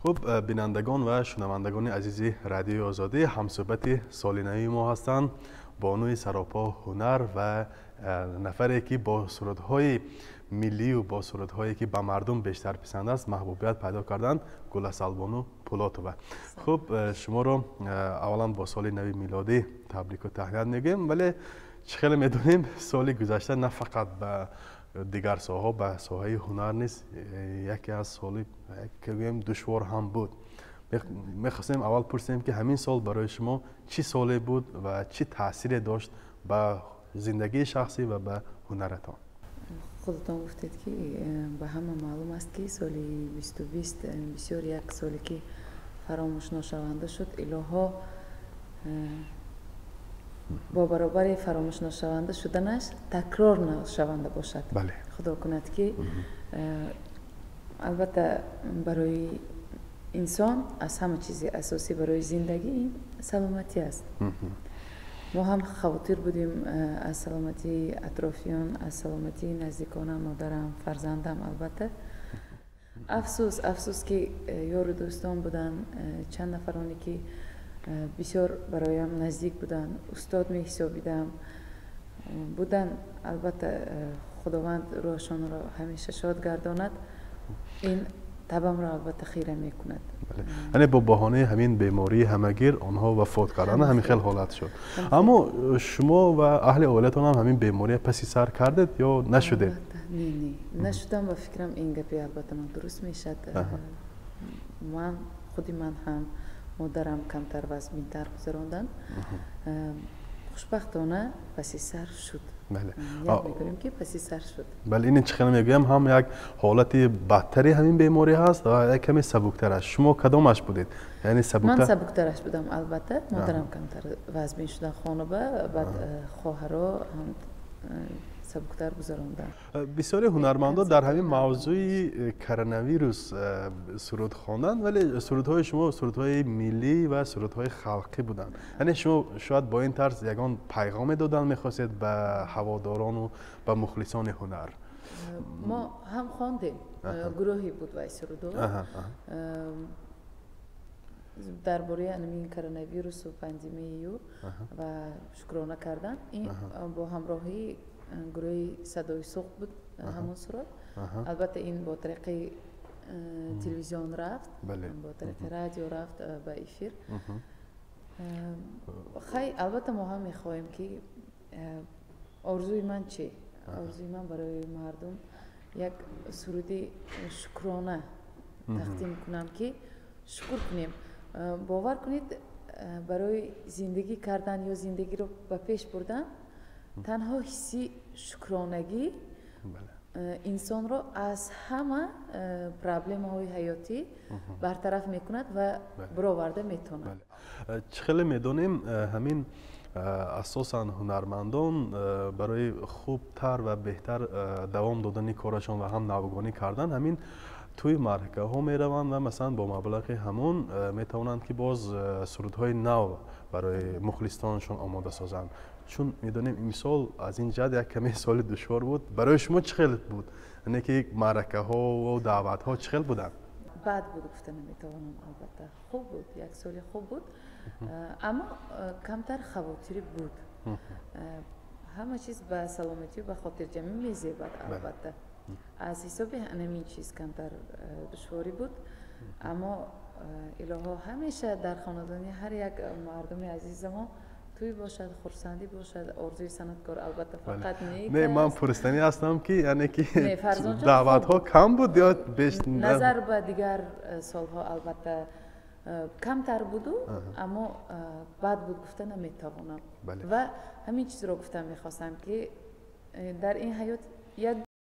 خب بینندگان و شنوندگان عزیز رادیو آزادی، همصحبت سالینه ما هستند بانوی سراپا هنر و نفری که با سرودهای ملی و با سرودهایی که به مردم بیشتر پسند است محبوبیت پیدا کردند، گل‌حسن بانو پولاتووا. خب شما رو اولا با سال نو میلادی تبریک و تهنیت میگیم، ولی خیلی میدونیم سال گذشته نه فقط به دیگر ساحه به ساحه هنر نیست، یکی از سالی که بگیم دشوار هم بود. میخواستیم اول پرسیم که همین سال برای شما چی سالی بود و چی تاثیر داشت به زندگی شخصی و به هنرتان؟ خودتان گفتید که به همه معلوم است که سال 2020 بسیار یک سالی که فراموش نشونده شد. الها با برابر فراموش نشونده شدنش تکرار نشونده باشد. بله. خدا کند که البته برای انسان از همه چیز اساسی برای زندگی این سلامتی است. ما هم خواطر بودیم از سلامتی اطرافیان، از سلامتی نزدیکانم، مادرم، فرزندم. البته افسوس که یار دوستان بودن، چند نفرانی که بسیار برایم نزدیک بودن، استاد می حسابیدم بودن. البته خداوند روحشان را همیشه شاد گرداند. این طبعم را البته خیره می کند. یعنی با بهانه همین بیماری همگیر آنها وفات کردن، همین خیلی حالت شد. اما شما و اهل عائلتان هم همین بیماری پسی سر کردید یا نشدید؟ نه نشدم و فکرم این گپی البته من درست میشد. خودی من هم مادرم کمتر وزن‌تر گذراندن. خوشبختانه پسی سر شد. بله. یاد میکنیم که پسی سر شد. بله، این چه خیلی میگویم هم یک حالت بدتری همین بیماری هست و یک کمی سبکتر است. شما کدامش بودید؟ یعنی سبکتر؟ من سبکترش بودم البته. مادرم کمتر وزن شدن، خانواده بعد خواهرها هم سبکتر گذراندن. بسیاری هنرمندان در همین موضوع کرونا ویروس سرود خواندن، ولی سرودهای شما سرودهای ملی و سرودهای خلقی بودند. یعنی شما شاید با این طرز یگان پیغام دادن می‌خواستید به هواداران و به مخلصان هنر. ما هم خواندیم، گروهی بود وای سرودها درباره این کرونا ویروس و پاندمی و شکرانه کردن. این با همراهی گروه صدای سوق بود همون سرود. البته این با طریق تلویزیون رفت، با طریق رادیو رفت به افیر. خیلی البته ما هم میخواهیم که آرزوی من چی؟ آرزوی من برای مردم یک سرودی شکرانه تقدیم کنم که شکر کنیم. باور کنید برای زندگی کردن یا زندگی رو به پیش بردن تنها حسی شکرانگی انسان را از همه پرابلم های حیاتی برطرف میکند و برآورده میتواند. خیلی میدونیم همین اساساً هنرمندان برای خوبتر و بهتر دوام دادن کارشان و هم نوگانی کردن همین توی مرکه ها می روند و مثلا با مبلغ همون می توانند که باز سرودهای نو برای مخلصانشان آماده سازند. چون میدونیم این سال از این جهت یک کمی سال دشوار بود. برای شما چه خیلی بود؟ یعنی که مرکه ها و دعوت ها چه خیلی بودن؟ بد بود گفته نمیتوانم. البته خوب بود، یک سال خوب بود، اما کمتر خواطری بود. همه چیز به سلامتی و به خاطر جمعی میزیبد. البته از حساب همین چیز کمتر دشواری بود، اما الها همیشه در خاندانی هر یک مردم عزیز ما توی باشد، خرسندی باشد، آرزوی صنعتکار. البته فقط نه من پرستانی هستم که یعنی که دعوت ها کم بود یا بیشتر؟ نظر به دیگر سالها البته کمتر بود، اما بد بود گفته نمیتوانم. و همین چیز رو گفتم میخواستم که در این حیات یک